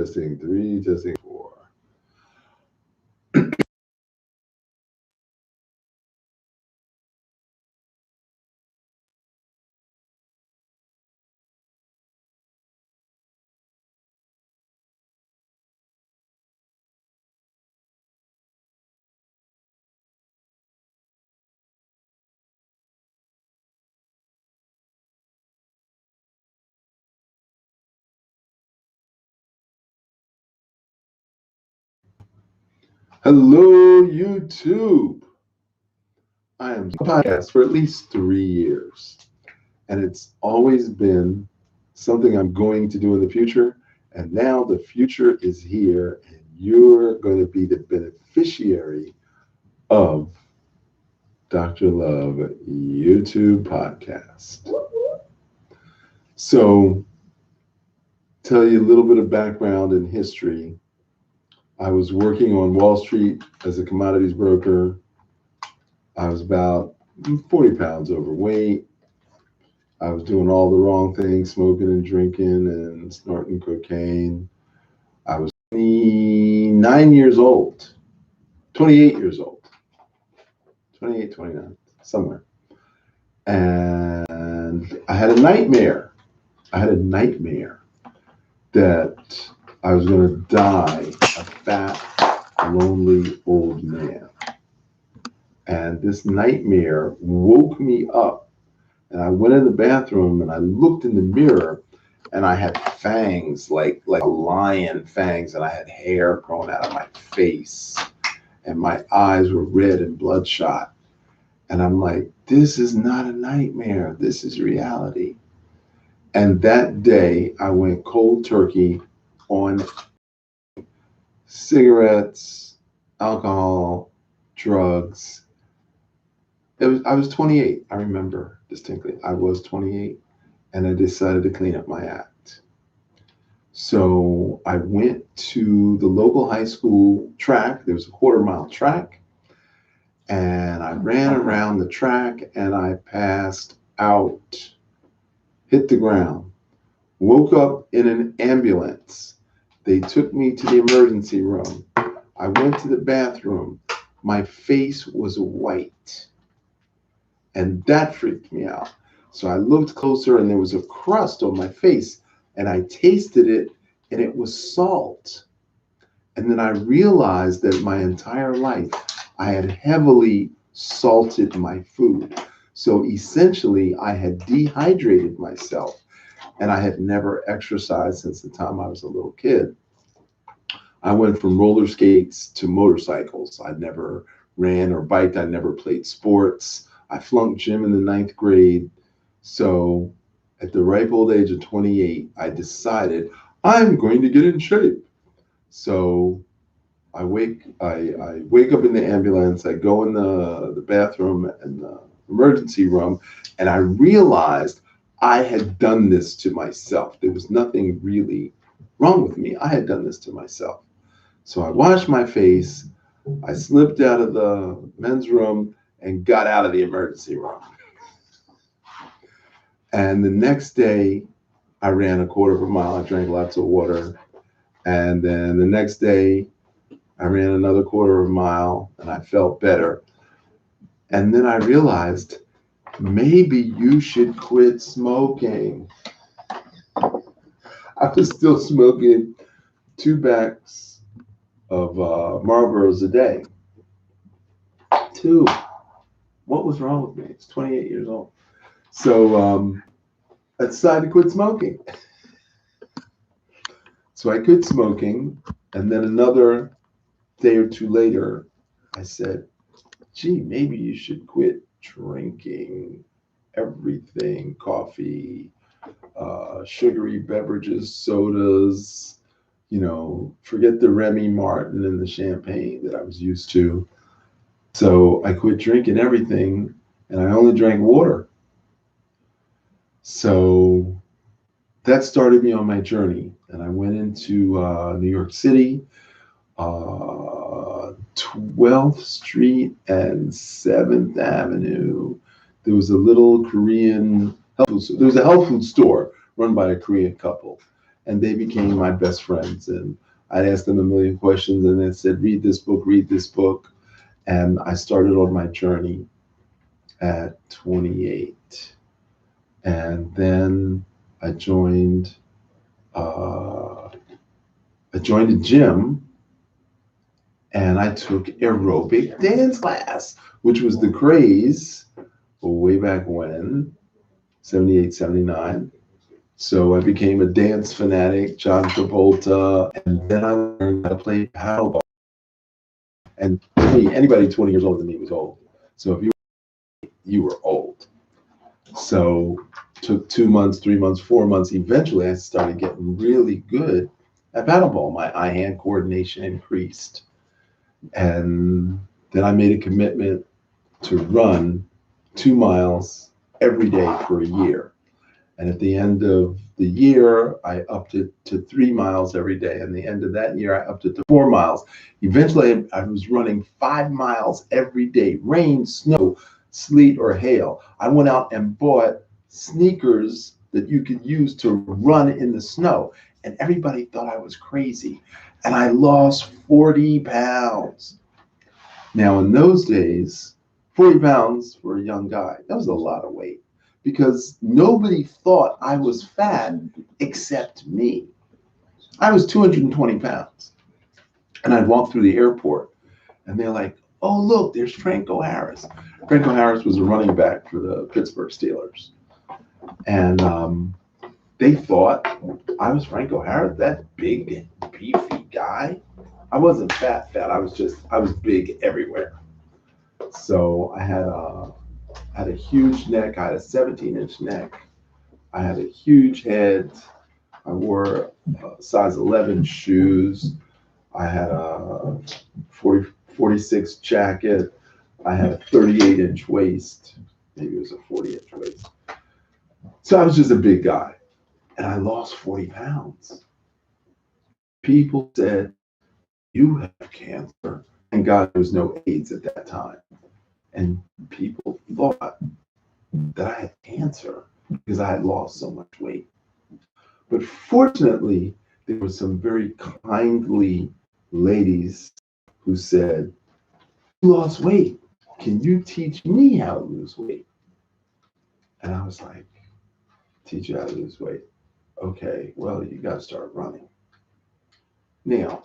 testing 3, testing 4. Hello, YouTube. I am podcast for at least 3 years, and it's always been something I'm going to do in the future. And now the future is here, and you're going to be the beneficiary of Dr. Love YouTube podcast. So, tell you a little bit of background and history. I was working on Wall Street as a commodities broker. I was about 40 pounds overweight. I was doing all the wrong things, smoking and drinking and snorting cocaine. I was 29 years old, 28 years old, 28, 29, somewhere. And I had a nightmare. That I was going to die a fat, lonely old man. And this nightmare woke me up. And I went in the bathroom and I looked in the mirror and I had fangs, like a lion fangs, and I had hair growing out of my face. And my eyes were red and bloodshot. And I'm like, this is not a nightmare. This is reality. And that day I went cold turkey on cigarettes, alcohol, drugs. I was 28. I remember distinctly. I was 28, and I decided to clean up my act. So I went to the local high school track. There was a 1/4-mile track, and I ran around the track, and I passed out, hit the ground, woke up in an ambulance. They took me to the emergency room. I went to the bathroom. My face was white. And that freaked me out. So I looked closer and there was a crust on my face. And I tasted it and it was salt. And then I realized that my entire life I had heavily salted my food. So essentially I had dehydrated myself. And I had never exercised since the time I was a little kid. I went from roller skates to motorcycles. I never ran or biked. I never played sports. I flunked gym in the 9th grade. So at the ripe old age of 28, I decided I'm going to get in shape. So I wake up in the ambulance. I go in the bathroom and the emergency room, and I realized I had done this to myself. There was nothing really wrong with me. I had done this to myself. So I washed my face. I slipped out of the men's room and got out of the emergency room. And the next day, I ran a 1/4 mile. I drank lots of water. And then the next day, I ran another 1/4 mile and I felt better. And then I realized, maybe you should quit smoking. I was still smoking 2 packs of Marlboros a day. 2. What was wrong with me? It's 28 years old. So I decided to quit smoking. So I quit smoking, and then another day or 2 later, I said, gee, maybe you should quit drinking everything, coffee, sugary beverages, sodas, forget the Remy Martin and the champagne that I was used to. So I quit drinking everything, and I only drank water. So that started me on my journey, and I went into New York City, 12th Street and 7th Avenue. There was a little Korean health food store. There was a health food store run by a Korean couple. and they became my best friends. And I'd ask them a million questions, and they said, read this book, read this book. And I started on my journey at 28. And then I joined a gym, and I took aerobic dance class, which was the craze way back when, 78, 79. So I became a dance fanatic, John Travolta, and then I learned how to play paddleball. And to me, anybody 20 years older than me was old. So if you were old. So took 2 months, 3 months, 4 months. Eventually, I started getting really good at paddleball. My eye-hand coordination increased. And then I made a commitment to run 2 miles every day for a year. And at the end of the year, I upped it to 3 miles every day. And the end of that year, I upped it to 4 miles. Eventually, I was running 5 miles every day, rain, snow, sleet, or hail. I went out and bought sneakers that you could use to run in the snow. And everybody thought I was crazy. And I lost 40 pounds. Now, in those days, 40 pounds for a young guy, that was a lot of weight, because nobody thought I was fat except me. I was 220 pounds. And I'd walk through the airport, and they're like, oh, look, there's Franco Harris. Franco Harris was a running back for the Pittsburgh Steelers. And they thought I was Franco Harris, that big, beefy guy. I wasn't fat. I was big everywhere. So I had a huge neck. I had a 17-inch neck. I had a huge head. I wore size 11 shoes. I had a 46 jacket. I had a 38-inch waist. Maybe it was a 40-inch waist. So I was just a big guy. And I lost 40 pounds. People said, you have cancer. And God, there was no AIDS at that time. And people thought that I had cancer because I had lost so much weight. But fortunately, there were some very kindly ladies who said, you lost weight. Can you teach me how to lose weight? And I was like, teach you how to lose weight. Okay, well, you got to start running. Now,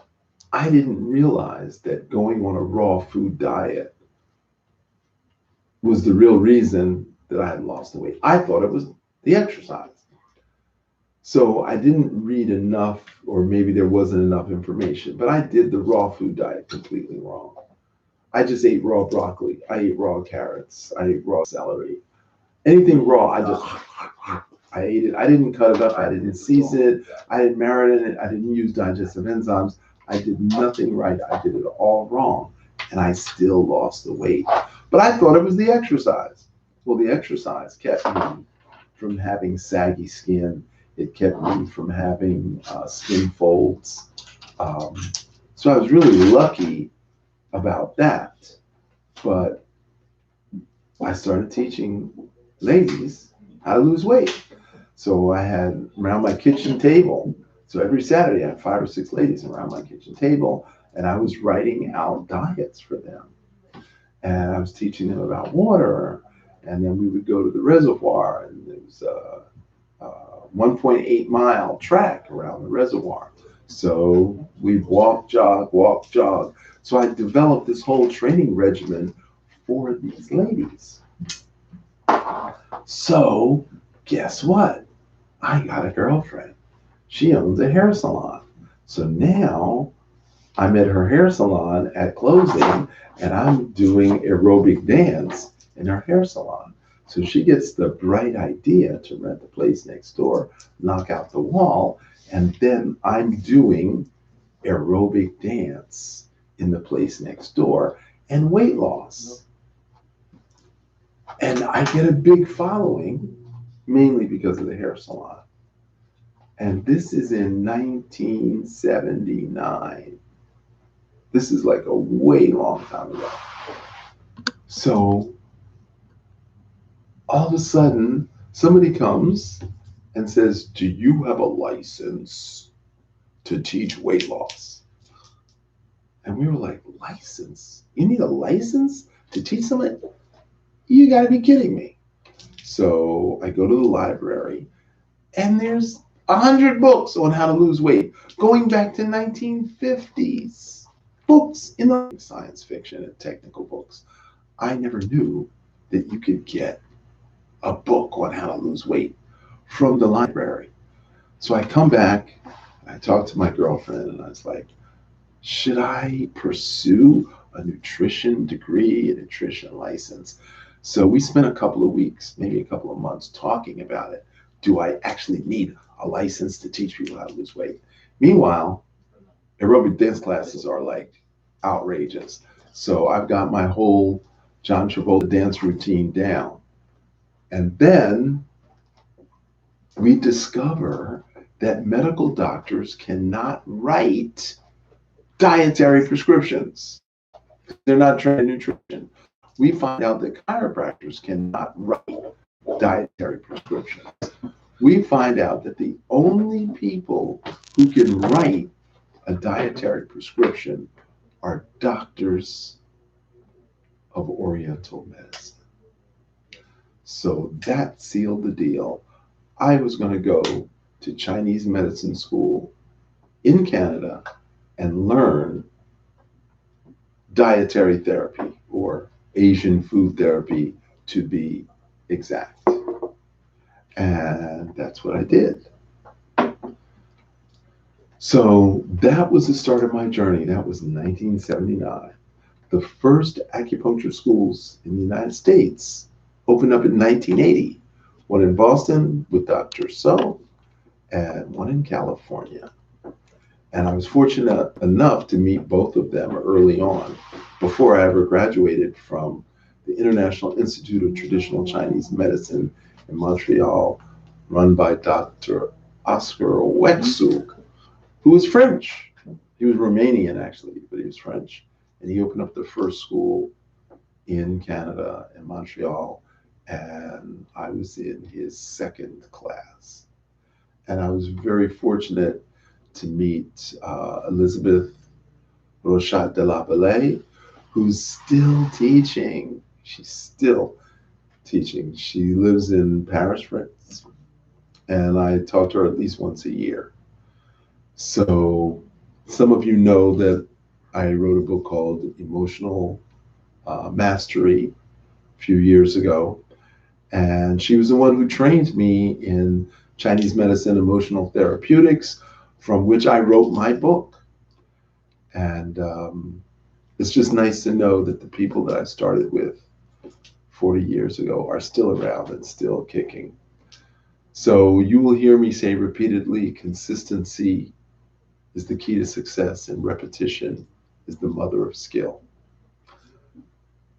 I didn't realize that going on a raw food diet was the real reason that I had lost the weight. I thought it was the exercise. So I didn't read enough, or maybe there wasn't enough information, but I did the raw food diet completely wrong. I just ate raw broccoli. I ate raw carrots. I ate raw celery. Anything raw, I ate it. I didn't cut it up. I didn't season it. I didn't marinate it. I didn't use digestive enzymes. I did nothing right. I did it all wrong. And I still lost the weight. But I thought it was the exercise. Well, the exercise kept me from having saggy skin. It kept me from having skin folds. So I was really lucky about that. But I started teaching ladies how to lose weight. So I had around my kitchen table. So every Saturday I had 5 or 6 ladies around my kitchen table, and I was writing out diets for them. And I was teaching them about water. And then we would go to the reservoir, and there was a 1.8 mile track around the reservoir. So we'd walk, jog. So I developed this whole training regimen for these ladies. So guess what? I got a girlfriend. She owns a hair salon. So now I'm at her hair salon at closing, and I'm doing aerobic dance in her hair salon. So she gets the bright idea to rent the place next door, knock out the wall, and then I'm doing aerobic dance in the place next door and weight loss. And I get a big following, mainly because of the hair salon. And this is in 1979. This is like a way long time ago. So all of a sudden, somebody comes and says, "Do you have a license to teach weight loss?" And we were like, "License? You need a license to teach someone? You got to be kidding me." So I go to the library, and there's 100 books on how to lose weight, going back to 1950s. Books in the science fiction and technical books. I never knew that you could get a book on how to lose weight from the library. So I come back, I talk to my girlfriend, and I was like, should I pursue a nutrition degree, a nutrition license? So we spent a couple of weeks, maybe a couple of months talking about it. Do I actually need a license to teach people how to lose weight? Meanwhile, aerobic dance classes are like outrageous. So I've got my whole John Travolta dance routine down. And then we discover that medical doctors cannot write dietary prescriptions. They're not trained in nutrition. We find out that chiropractors cannot write dietary prescriptions. We find out that the only people who can write a dietary prescription are doctors of Oriental medicine. So that sealed the deal. I was going to go to Chinese medicine school in Canada and learn dietary therapy, or Asian food therapy to be exact. And that's what I did. So that was the start of my journey. That was 1979. The first acupuncture schools in the United States opened up in 1980. One in Boston with Dr. So, and one in California. And I was fortunate enough to meet both of them early on, before I ever graduated from the International Institute of Traditional Chinese Medicine in Montreal, run by Dr. Oscar Wexug, who was French. He was Romanian, actually, but he was French. And he opened up the first school in Canada, in Montreal, and I was in his second class. And I was very fortunate to meet Elizabeth Rochat de la Vallée, who's still teaching. She's still teaching. She lives in Paris, France, and I talk to her at least once a year. So some of you know that I wrote a book called Emotional Mastery a few years ago, and she was the one who trained me in Chinese medicine, emotional therapeutics, from which I wrote my book. And it's just nice to know that the people that I started with 40 years ago are still around and still kicking. So you will hear me say repeatedly, consistency is the key to success, and repetition is the mother of skill.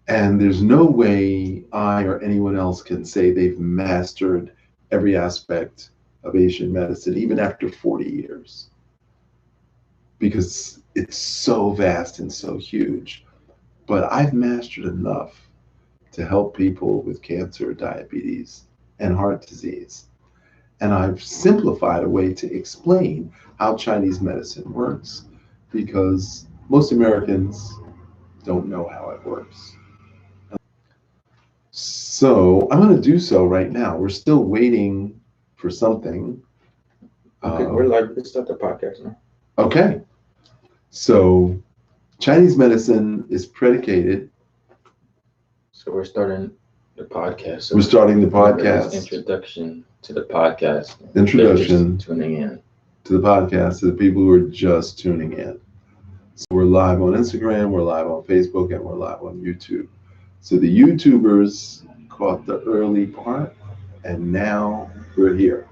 And there's no way I or anyone else can say they've mastered every aspect of Asian medicine, even after 40 years, because it's so vast and so huge. But I've mastered enough to help people with cancer, diabetes, and heart disease. And I've simplified a way to explain how Chinese medicine works, because most Americans don't know how it works. So I'm going to do so right now. We're still waiting for something. Okay, we're live. Let's start the podcast now. Okay. So Chinese medicine is predicated. So we're starting the podcast. So We're starting the podcast. Introduction to the podcast. Introduction tuning in to the podcast to the people who are just tuning in. So we're live on Instagram, we're live on Facebook, and we're live on YouTube. So the YouTubers caught the early part, and now we're here.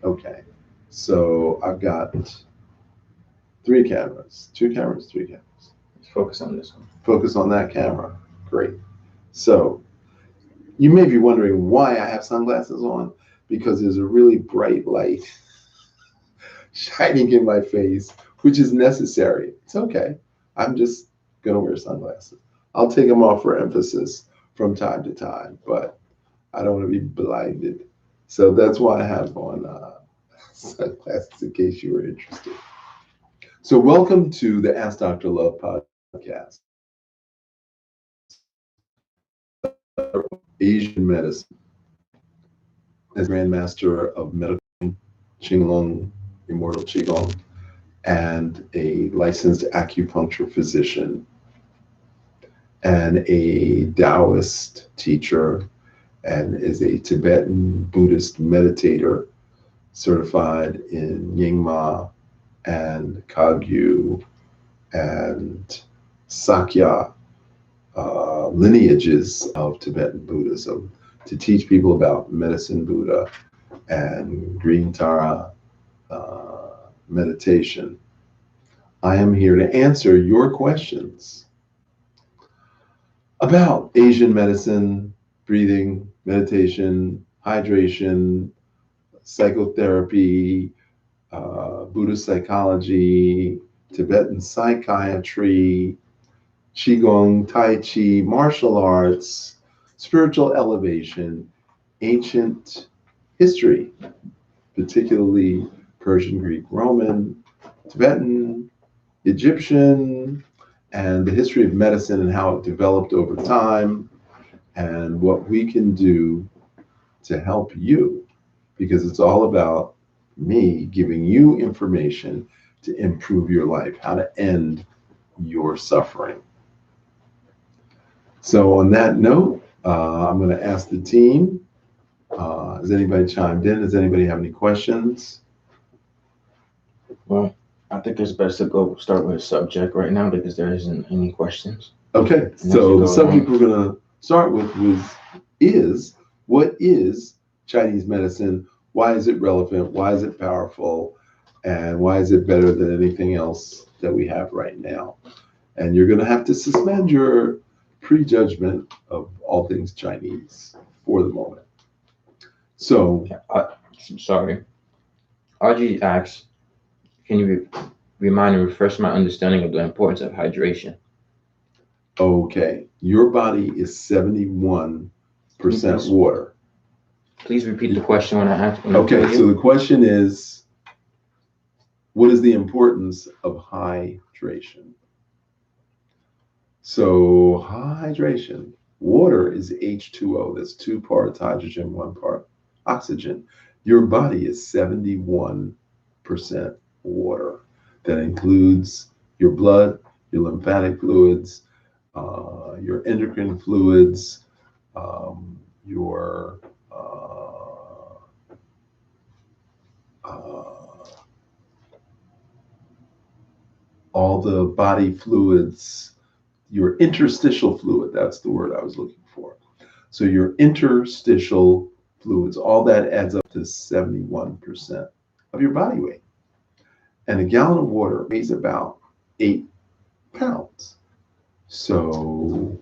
Okay. So I've got 3 cameras, 2 cameras, 3 cameras. Let's focus on this one. Focus on that camera. Great. So you may be wondering why I have sunglasses on, because there's a really bright light shining in my face, which is necessary. It's okay. I'm just going to wear sunglasses. I'll take them off for emphasis from time to time, but I don't want to be blinded So that's why I have on sunglasses in case you were interested. So welcome to the Ask Dr. Love podcast. Asian medicine as Grandmaster of Medical Qigong, Immortal Qigong, and a licensed acupuncture physician and a Taoist teacher and is a Tibetan Buddhist meditator certified in Nyingma and Kagyu and Sakya lineages of Tibetan Buddhism to teach people about medicine Buddha and Green Tara meditation. I am here to answer your questions about Asian medicine, breathing, meditation, hydration, psychotherapy, Buddhist psychology, Tibetan psychiatry, Qigong, Tai Chi, martial arts, spiritual elevation, ancient history, particularly Persian, Greek, Roman, Tibetan, Egyptian, and the history of medicine and how it developed over time, and what we can do to help you, because it's all about me giving you information to improve your life, how to end your suffering. So, on that note, I'm going to ask the team. Has anybody chimed in? Does anybody have any questions? Well, I think it's best to go start with a subject right now because there isn't any questions. Okay, so the subject we're going to start with is what is Chinese medicine? Why is it relevant? Why is it powerful? And why is it better than anything else that we have right now? And you're going to have to suspend your prejudgment of all things Chinese for the moment. So, Sorry. RG asks, can you remind and refresh my understanding of the importance of hydration? okay, your body is 71% water. Please repeat the question when I ask. Okay, so the question is, what is the importance of hydration? So hydration, water is H2O. That's 2 parts hydrogen, 1 part oxygen. Your body is 71% water. That includes your blood, your lymphatic fluids, your endocrine fluids, your all the body fluids, your interstitial fluid, that's the word I was looking for. So your interstitial fluids, all that adds up to 71% of your body weight. And a gallon of water weighs about 8 pounds. So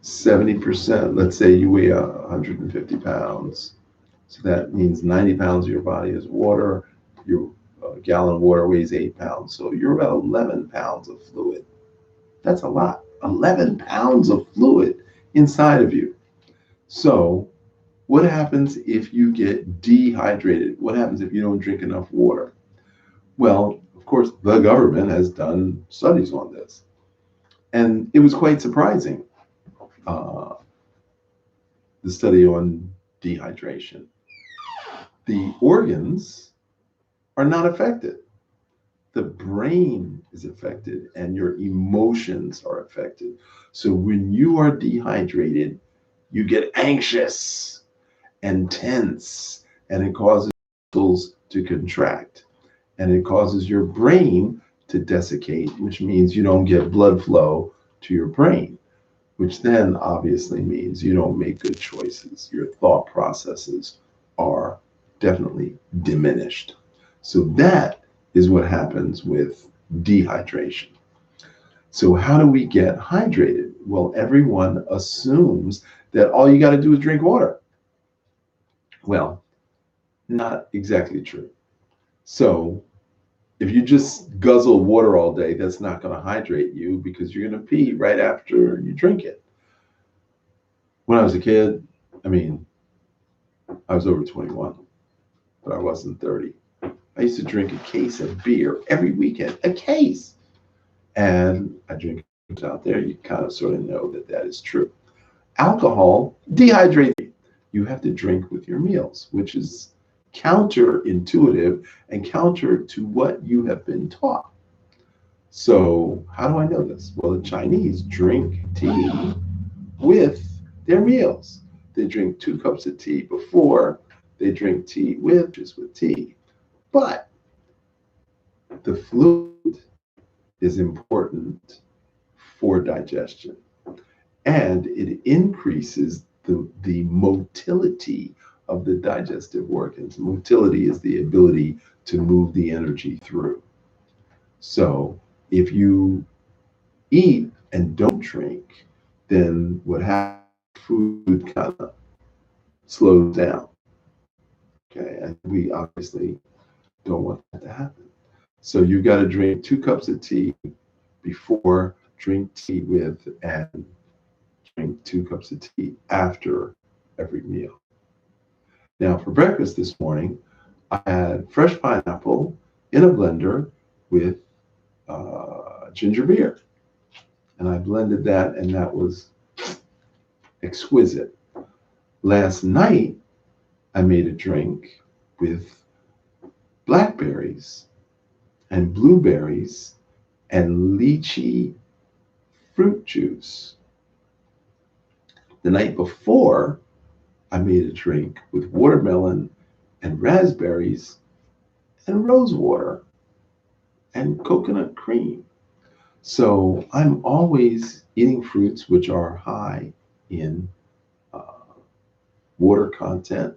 70%, let's say you weigh 150 pounds. So that means 90 pounds of your body is water. Your gallon of water weighs 8 pounds. So you're about 11 pounds of fluid. That's a lot. 11 pounds of fluid inside of you. So what happens if you get dehydrated? What happens if you don't drink enough water? Well, of course, the government has done studies on this. And it was quite surprising, the study on dehydration. The organs are not affected. The brain is affected and your emotions are affected. So when you are dehydrated, you get anxious and tense, and it causes muscles to contract, and it causes your brain to desiccate, which means you don't get blood flow to your brain, which then obviously means you don't make good choices. Your thought processes are definitely diminished. So that is what happens with dehydration. So how do we get hydrated? Well, everyone assumes that all you got to do is drink water. Well, not exactly true. So if you just guzzle water all day, that's not going to hydrate you because you're going to pee right after you drink it. When I was a kid, I mean, I was over 21, but I wasn't 30. I used to drink a case of beer every weekend, a case. And I drink it out there. You kind of sort of know that that is true. Alcohol dehydrates you. You have to drink with your meals, which is counterintuitive and counter to what you have been taught. So, how do I know this? Well, the Chinese drink tea with their meals. They drink 2 cups of tea before, they drink tea with, just with tea. But the fluid is important for digestion, and it increases the motility of the digestive organs. Motility is the ability to move the energy through. So if you eat and don't drink, then what happens, food kind of slows down. Okay, and we obviously don't want that to happen. So you've got to drink 2 cups of tea before, drink tea with, and drink 2 cups of tea after every meal. Now, for breakfast this morning, I had fresh pineapple in a blender with ginger beer. And I blended that, and that was exquisite. Last night, I made a drink with blackberries and blueberries and lychee fruit juice. The night before, I made a drink with watermelon and raspberries and rose water and coconut cream. So I'm always eating fruits which are high in uh, water content.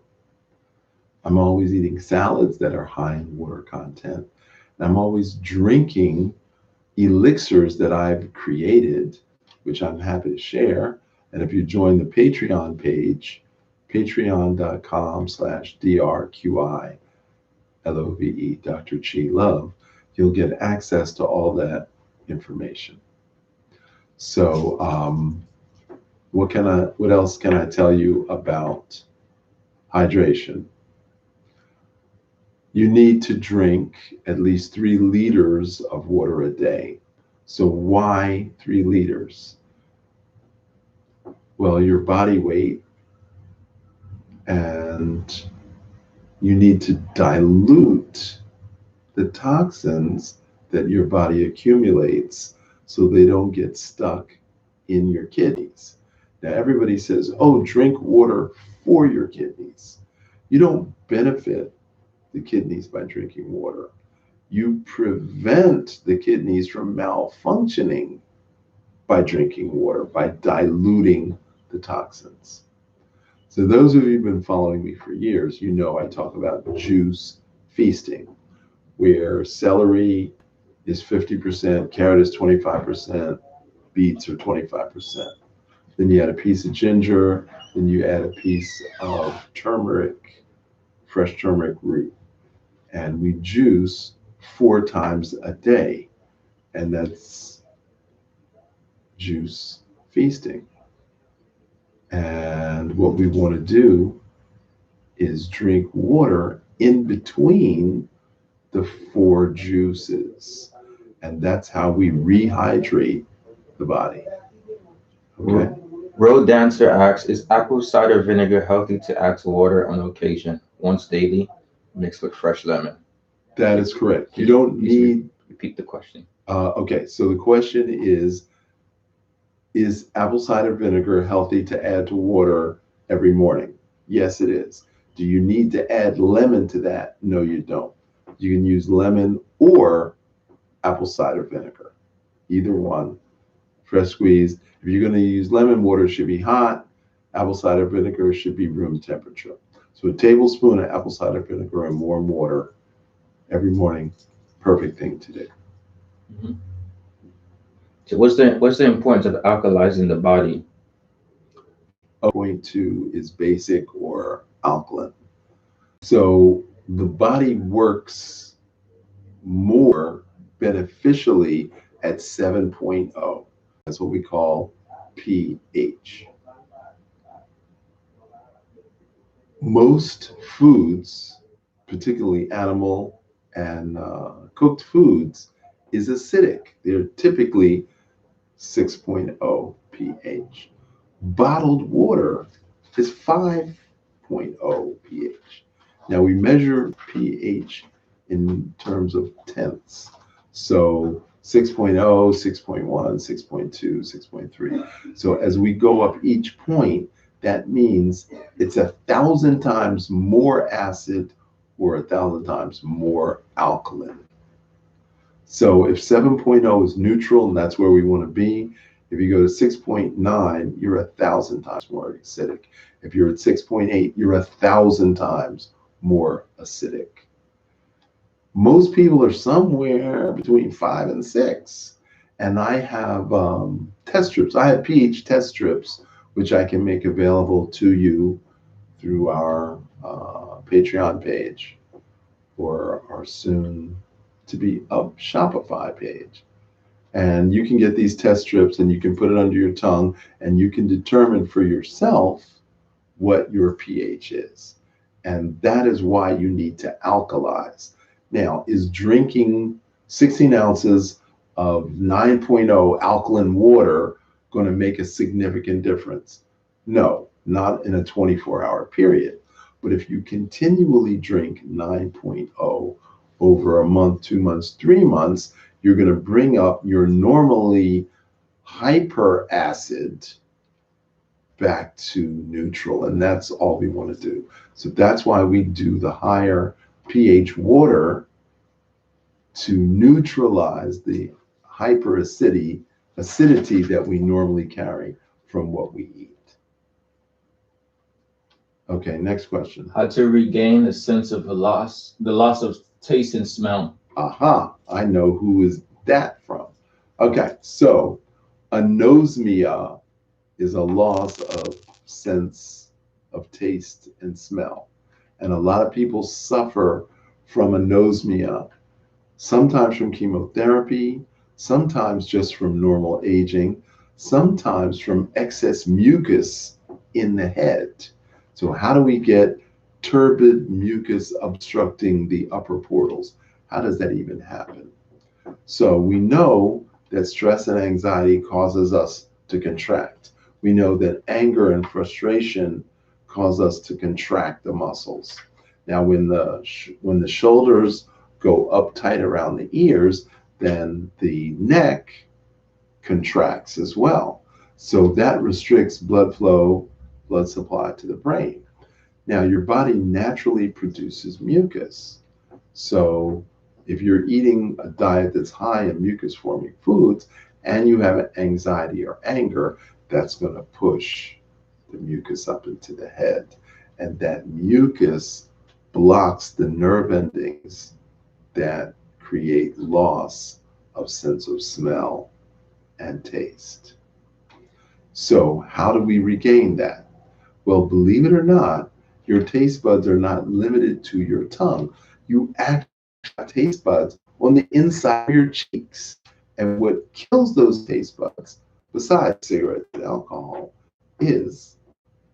I'm always eating salads that are high in water content. And I'm always drinking elixirs that I've created, which I'm happy to share. And if you join the Patreon page, patreon.com/DrQI LOVE, Dr. Chi Love, you'll get access to all that information. So, what else can I tell you about hydration? You need to drink at least 3 liters of water a day. So why 3 liters? Well, your body weight, and you need to dilute the toxins that your body accumulates so they don't get stuck in your kidneys. Now, everybody says, oh, drink water for your kidneys. You don't benefit the kidneys by drinking water. You prevent the kidneys from malfunctioning by drinking water, by diluting the toxins. So those of you who've been following me for years, you know I talk about juice feasting, where celery is 50%, carrot is 25%, beets are 25%. Then you add a piece of ginger, then you add a piece of turmeric, fresh turmeric root, and we juice 4 times a day, and that's juice feasting. And what we want to do is drink water in between the 4 juices. And that's how we rehydrate the body. Okay. Road Dancer asks, is apple cider vinegar healthy to add to water on occasion, once daily, mixed with fresh lemon? That is correct. You don't need. Repeat the question. Okay, so the question is apple cider vinegar healthy to add to water every morning? Yes, it is. Do you need to add lemon to that? No, you don't. You can use lemon or apple cider vinegar, either one, fresh squeezed. If you're going to use lemon, water should be hot. Apple cider vinegar should be room temperature. So a tablespoon of apple cider vinegar and warm water every morning, perfect thing to do. Mm-hmm. So what's the importance of alkalizing the body? 0.2 is basic or alkaline. So the body works more beneficially at 7.0. That's what we call pH. Most foods, particularly animal and cooked foods, is acidic. They're typically 6.0 pH. Bottled water is 5.0 pH. Now we measure pH in terms of tenths. So 6.0, 6.1, 6.2, 6.3. So as we go up each point, that means it's 1,000 times more acid or 1,000 times more alkaline. So if 7.0 is neutral, and that's where we want to be, if you go to 6.9, you're 1,000 times more acidic. If you're at 6.8, you're 1,000 times more acidic. Most people are somewhere between 5 and 6. And I have test strips. I have pH test strips, which I can make available to you through our Patreon page or our soon to be up Shopify page. And you can get these test strips and you can put it under your tongue and you can determine for yourself what your pH is. And that is why you need to alkalize. Now, is drinking 16 ounces of 9.0 alkaline water going to make a significant difference? No, not in a 24-hour period. But if you continually drink 9.0 over a month, 2 months, 3 months, you're going to bring up your normally hyperacid back to neutral. And that's all we want to do. So that's why we do the higher pH water to neutralize the hyperacidity that we normally carry from what we eat. Okay, next question. How to regain a sense of the loss of taste and smell. Aha, I know who is that from. Okay, so anosmia is a loss of sense of taste and smell. And a lot of people suffer from anosmia, sometimes from chemotherapy, sometimes just from normal aging, sometimes from excess mucus in the head. So how do we get turbid mucus obstructing the upper portals? How does that even happen? So we know that stress and anxiety causes us to contract. We know that anger and frustration cause us to contract the muscles. Now, when the shoulders go up tight around the ears, then the neck contracts as well. So that restricts blood flow, blood supply to the brain. Now, your body naturally produces mucus. So if you're eating a diet that's high in mucus-forming foods and you have anxiety or anger, that's going to push the mucus up into the head. And that mucus blocks the nerve endings that create loss of sense of smell and taste. So how do we regain that? Well, believe it or not, your taste buds are not limited to your tongue. You actually have taste buds on the inside of your cheeks. And what kills those taste buds, besides cigarettes and alcohol, is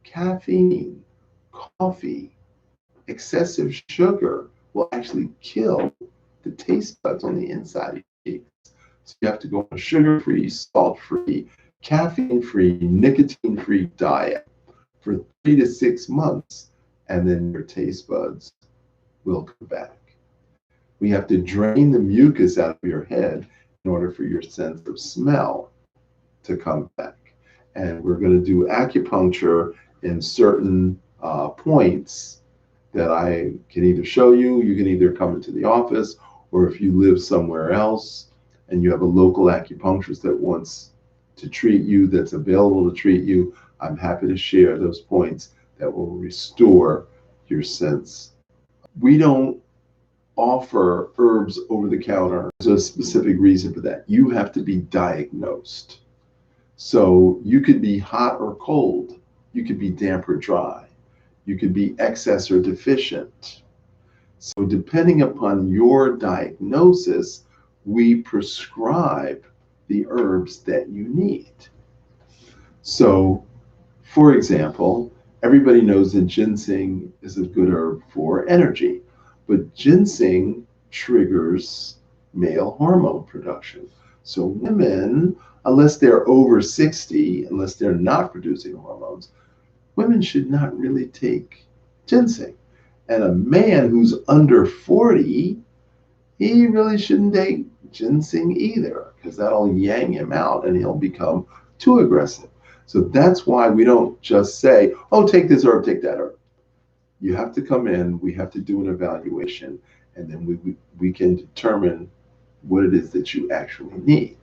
caffeine, coffee, excessive sugar will actually kill the taste buds on the inside of your cheeks. So you have to go on a sugar-free, salt-free, caffeine-free, nicotine-free diet for 3 to 6 months, and then your taste buds will come back. We have to drain the mucus out of your head in order for your sense of smell to come back. And we're going to do acupuncture in certain points that I can either show you, you can either come into the office, or if you live somewhere else and you have a local acupuncturist that wants to treat you, that's available to treat you, I'm happy to share those points that will restore your sense. We don't offer herbs over the counter. There's a specific reason for that. You have to be diagnosed. So you could be hot or cold. You could be damp or dry. You could be excess or deficient. So depending upon your diagnosis, we prescribe the herbs that you need. So, for example, Everybody knows that ginseng is a good herb for energy, but ginseng triggers male hormone production. So women, unless they're over 60, unless they're not producing hormones, women should not really take ginseng. And a man who's under 40, he really shouldn't take ginseng either, because that'll yang him out and he'll become too aggressive. So that's why we don't just say, oh, take this herb, take that herb. You have to come in, we have to do an evaluation, and then we can determine what it is that you actually need.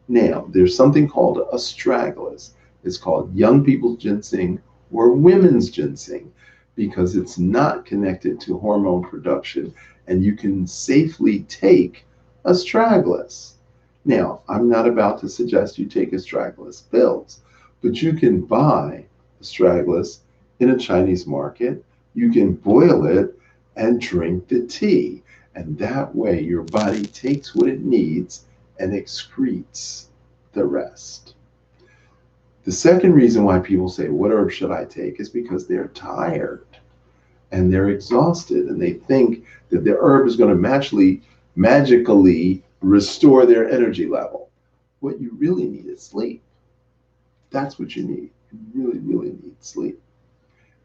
Now, there's something called astragalus. It's called young people's ginseng or women's ginseng because it's not connected to hormone production, and you can safely take astragalus. Now, I'm not about to suggest you take astragalus pills, but you can buy astragalus in a Chinese market. You can boil it and drink the tea, and that way your body takes what it needs and excretes the rest. The second reason why people say, what herb should I take, is because they're tired and they're exhausted and they think that the herb is going to magically restore their energy level. What you really need is sleep. That's what you need. You really, really need sleep.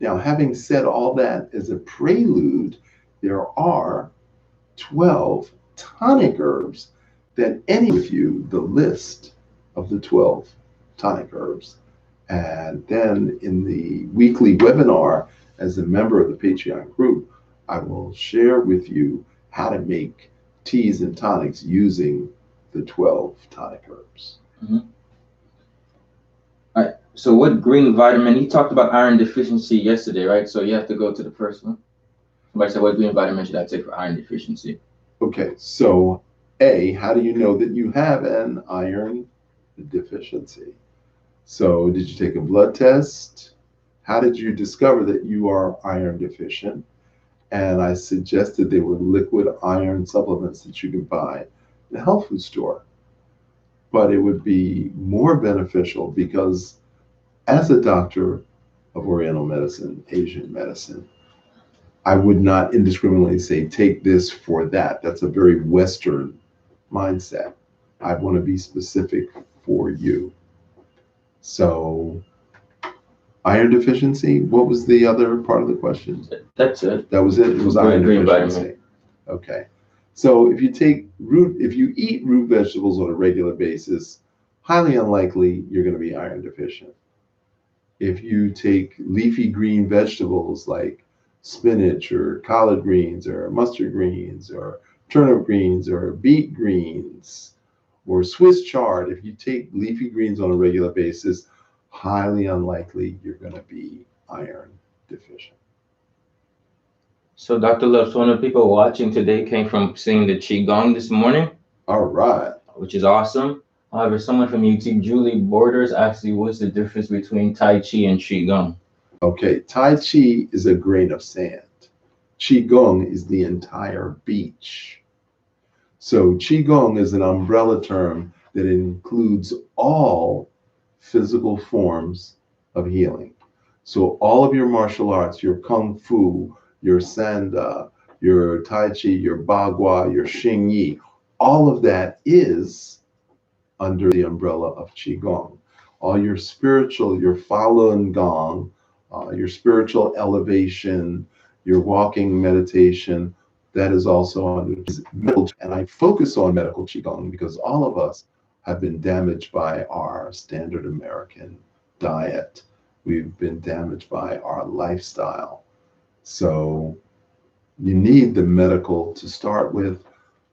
Now, having said all that as a prelude, there are 12 tonic herbs that any with you the list of the 12 tonic herbs. And then in the weekly webinar, as a member of the Patreon group, I will share with you how to make teas and tonics using the 12 tonic herbs. Mm-hmm. All right. So what green vitamin? He talked about iron deficiency yesterday, right? So you have to go to the first one. Somebody said, what green vitamin should I take for iron deficiency? Okay, so A, how do you know that you have an iron deficiency? So did you take a blood test? How did you discover that you are iron deficient? And I suggested they were liquid iron supplements that you can buy in a health food store. But it would be more beneficial because as a doctor of Oriental medicine, Asian medicine, I would not indiscriminately say, take this for that. That's a very Western mindset. I want to be specific for you. So, iron deficiency, what was the other part of the question? That's it. That was it? It was iron green deficiency. Vitamin. Okay. So if you eat root vegetables on a regular basis, highly unlikely you're going to be iron deficient. If you take leafy green vegetables like spinach or collard greens or mustard greens or turnip greens or beet greens or Swiss chard, if you take leafy greens on a regular basis, highly unlikely you're going to be iron deficient. So Dr. Love, so one of the people watching today came from seeing the Qigong this morning. All right. Which is awesome. However, someone from YouTube, Julie Borders, asked you what's the difference between Tai Chi and Qigong? Okay, Tai Chi is a grain of sand. Qigong is the entire beach. So Qigong is an umbrella term that includes all physical forms of healing. So all of your martial arts, your Kung Fu, your Sanda, your Tai Chi, your Bagua, your Xing Yi, all of that is under the umbrella of Qigong. All your spiritual, your Falun Gong, your spiritual elevation, your walking meditation, that is also under medical. And I focus on medical Qigong because all of us have been damaged by our standard American diet. We've been damaged by our lifestyle. So you need the medical to start with,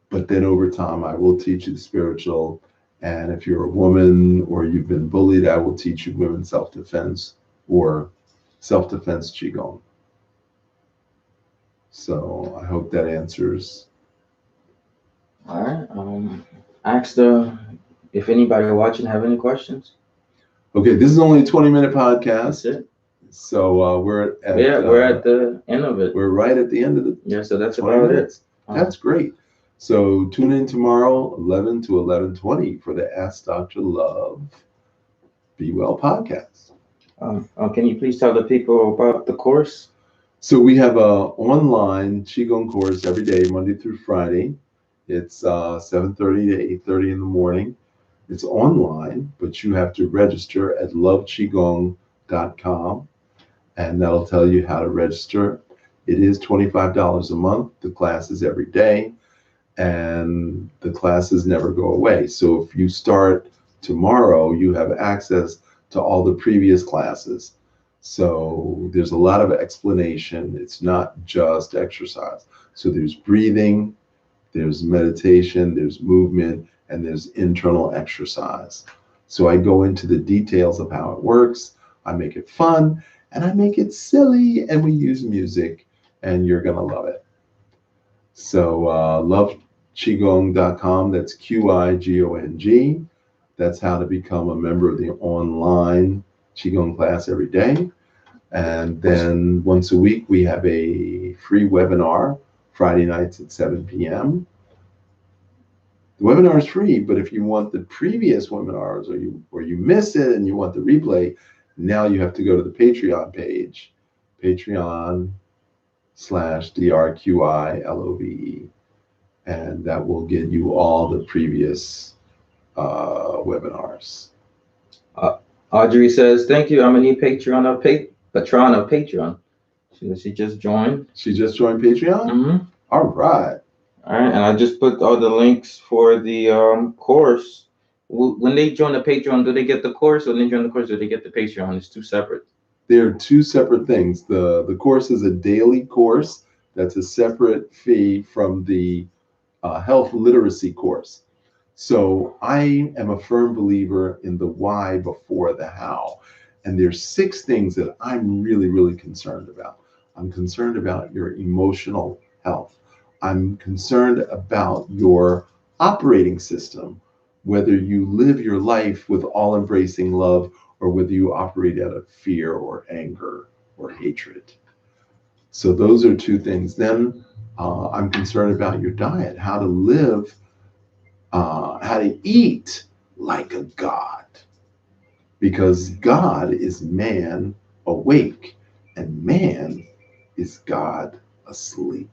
but then over time, I will teach you the spiritual. And if you're a woman or you've been bullied, I will teach you women's self-defense or self-defense Qigong. So I hope that answers. All right. Ask if anybody watching have any questions. Okay, this is only a 20-minute podcast. That's it. So we're at the end of it. We're right at the end of the. Yeah, so that's about minutes. It. That's great. So tune in tomorrow, 11 to 11:20 for the Ask Dr. Love Be Well podcast. Can you please tell the people about the course? So we have a online Qigong course every day, Monday through Friday. It's 7:30 to 8:30 in the morning. It's online, but you have to register at loveqigong.com, and that'll tell you how to register. It is $25 a month. The class is every day, and the classes never go away. So if you start tomorrow, you have access to all the previous classes. So there's a lot of explanation. It's not just exercise. So there's breathing, there's meditation, there's movement, and there's internal exercise. So I go into the details of how it works. I make it fun and I make it silly, and we use music, and you're going to love it. So loveqigong.com, that's Qigong. That's how to become a member of the online Qigong class every day. And then once a week, we have a free webinar, Friday nights at 7 p.m. The webinar is free, but if you want the previous webinars, or you miss it and you want the replay, now you have to go to the Patreon page, Patreon/DrQILOVE, and that will get you all the previous webinars. Audrey says, "Thank you. I'm a new patron of Patreon. She just joined. She just joined Patreon? Mm-hmm. All right. All right, and I just put all the links for the course. When they join the Patreon, do they get the course, or when they join the course, do they get the Patreon? It's two separate. They're two separate things. The course is a daily course. That's a separate fee from the health literacy course. So I am a firm believer in the why before the how. And there's 6 things that I'm really, really concerned about. I'm concerned about your emotional health. I'm concerned about your operating system, whether you live your life with all embracing love or whether you operate out of fear or anger or hatred. So those are 2 things. Then I'm concerned about your diet, how to live, how to eat like a god, because God is man awake and man is God asleep.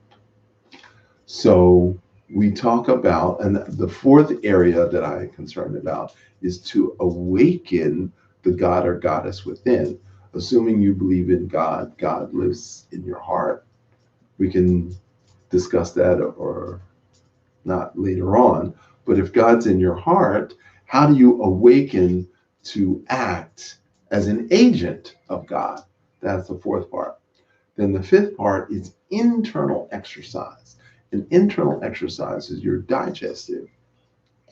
So we talk about, and the 4th area that I'm concerned about is to awaken the God or goddess within. Assuming you believe in God, God lives in your heart. We can discuss that or not later on. But if God's in your heart, how do you awaken to act as an agent of God? That's the 4th part. Then the 5th part is internal exercise. And internal exercise is your digestive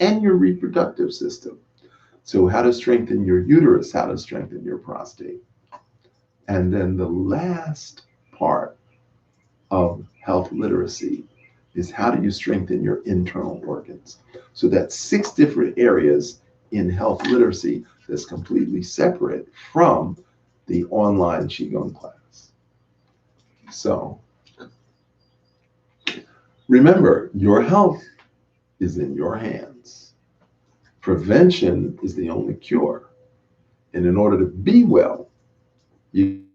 and your reproductive system. So how to strengthen your uterus, how to strengthen your prostate. And then the last part of health literacy is how do you strengthen your internal organs. So that's 6 different areas in health literacy that's completely separate from the online Qigong class. So remember, your health is in your hands. Prevention is the only cure. And in order to be well, you